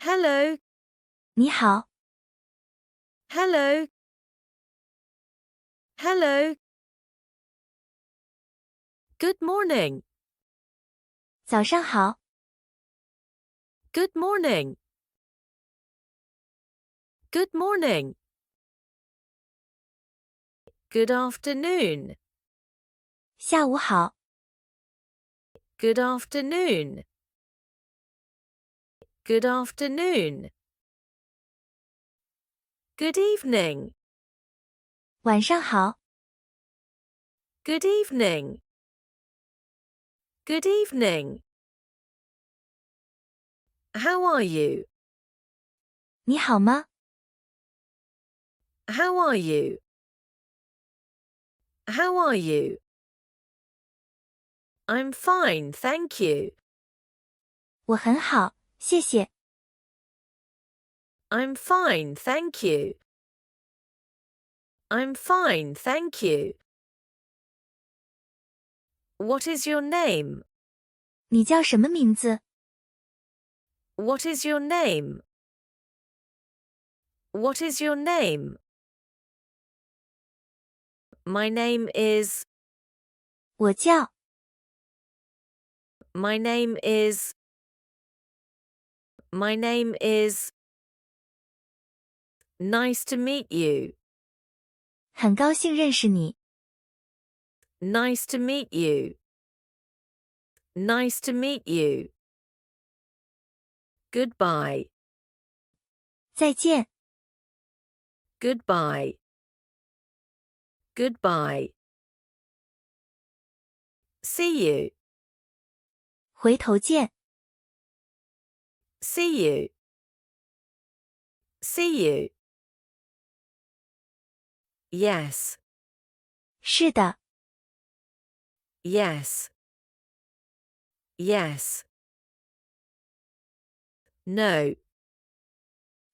Hello, 你好， hello, hello. Good morning, 早上好， good morning, good morning. Good afternoon, 下午好， good afternoon, good afternoon. Good evening, 晚上好， good evening, good evening. How are you? 你好吗？ How are you? How are you? I'm fine, thank you. 我很好，谢谢。 I'm fine, thank you. I'm fine, thank you. What is your name? 你叫什么名字？ What is your name? What is your name? My name is. 我叫， My name is. My name is. Nice to meet you. 很高兴认识你。 Nice to meet you. Nice to meet you. Goodbye. 再见， Goodbye. Goodbye. See you. 回头见， See you. See you. Yes. 是的， Yes. Yes. No.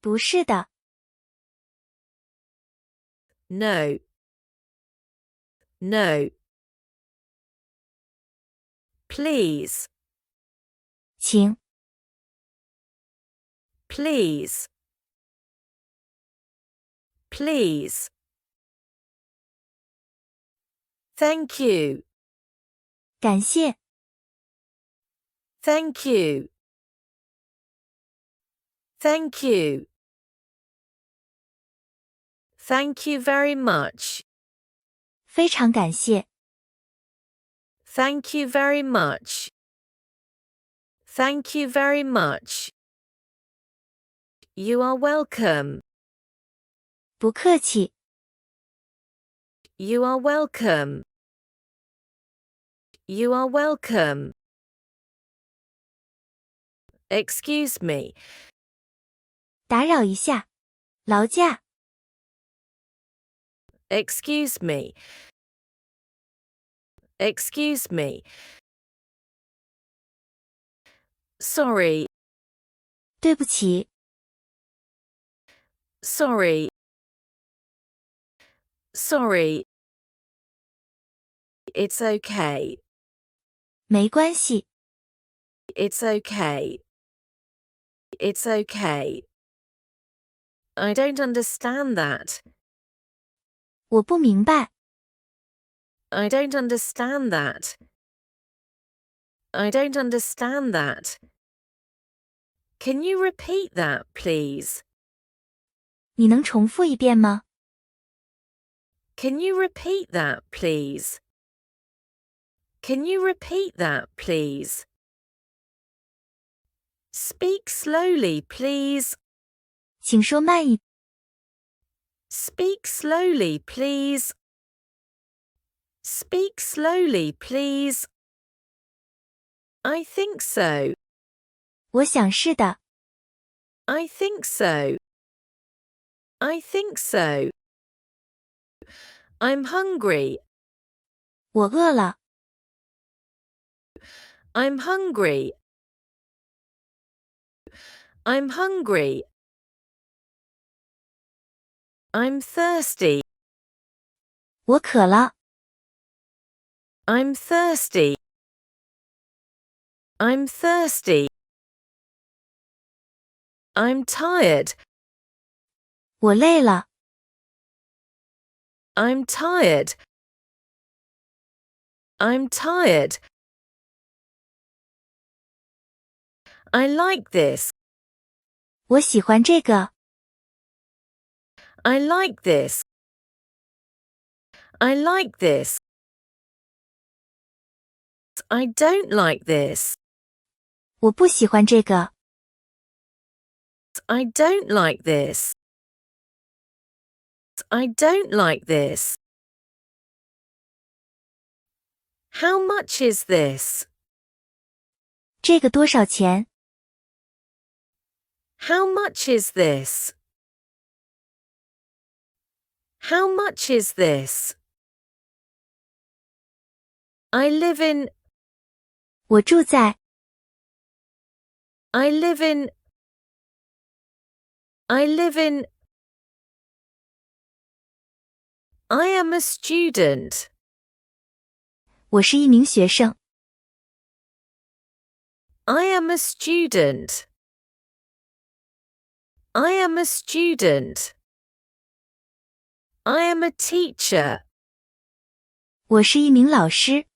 不是的， No. No. Please. 请， Please. Please. Thank you. 感谢， Thank you. Thank you. Thank you very much. 非常感谢， Thank you very much. Thank you very much. You are welcome. 不客气， You are welcome. You are welcome. Excuse me. 打扰一下，劳驾， Excuse me. Excuse me. Sorry. 对不起， Sorry. Sorry. It's okay. 没关系， It's okay. It's okay. I don't understand that. 我不明白， I don't understand that. I don't understand that. Can you repeat that, please? 你能重复一遍吗？ Can you repeat that, please? Can you repeat that, please? Speak slowly, please. 请说慢一， Speak slowly, please. Speak slowly, please. I think so. 我想是的， I think so. I think so. I'm hungry. 我饿了， I'm hungry. I'm hungry. I'm thirsty. 我渴了， I'm thirsty. I'm thirsty. I'm tired. 我累了。I'm tired. I'm tired. I like this. 我喜欢这个。I like this. I like this. I don't like this. 我不喜欢这个。I don't like this. I don't like this. How much is this? 这个多少钱？ How much is this? How much is this? I live in. 我住在。I live in. I live in. I am a student. 我是一名学生。I am a student. I am a student. I am a teacher. 我是一名老师。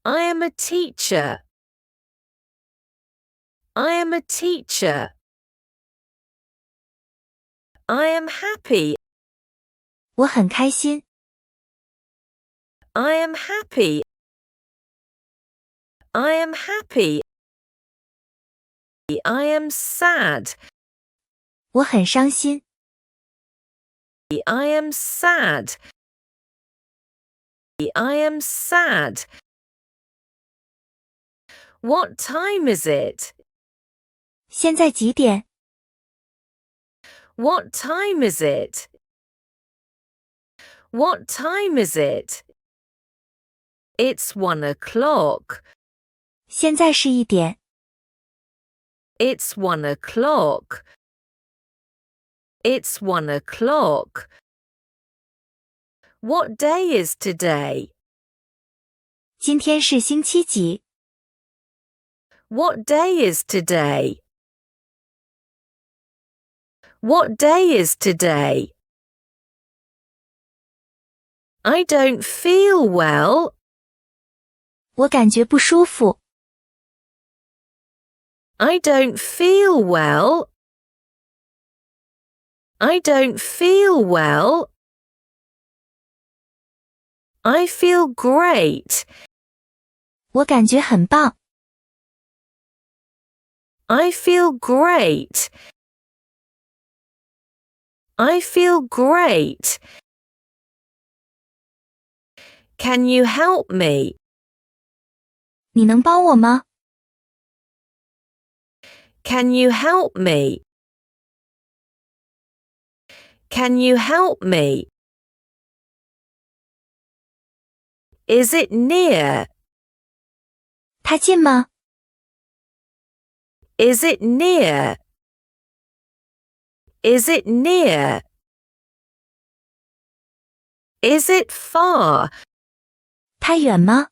I am a teacher. I am a teacher. I am happy. 我很开心。I am happy. I am happy. I am sad. 我很伤心。I am sad. I am sad. What time is it? 现在几点？ What time is it? What time is it? It's 1 o'clock. 现在是1点。It's 1 o'clock. It's 1 o'clock. What day is today? 今天是星期几？ What day is today? What day is today? I don't feel well. 我感觉不舒服。I don't feel well. I don't feel well. I feel great. 我感觉很棒。I feel great. I feel great. Can you help me? 你能帮我吗？ Can you help me? Can you help me? Is it near? 它近吗？ Is it near? Is it near? Is it far? 它远吗？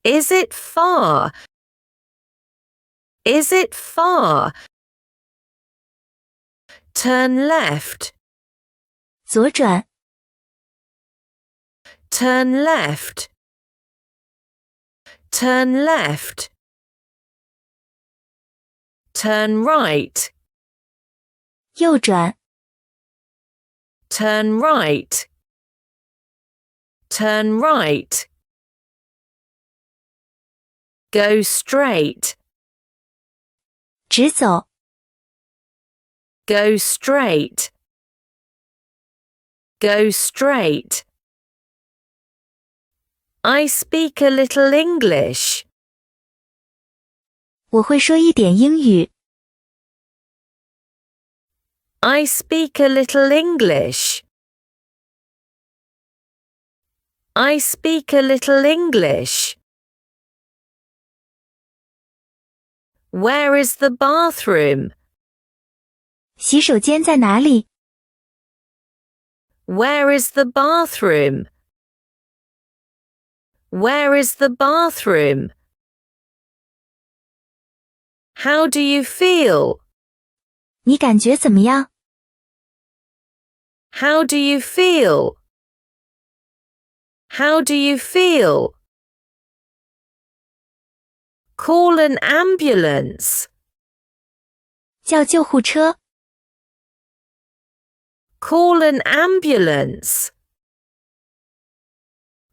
Is it far? Is it far? Turn left. 左转。Turn left. Turn left. Turn right. 右转。Turn right. Turn right. Go straight. 直走。Go straight. Go straight. I speak a little English. 我会说一点英语。I speak a little English. I speak a little English. Where is the bathroom? 洗手间在哪里？ Where is the bathroom? Where is the bathroom? How do you feel? 你感觉怎么样？ How do you feel? How do you feel? Call an ambulance. 叫救护车。Call an ambulance.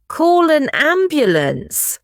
Call an ambulance.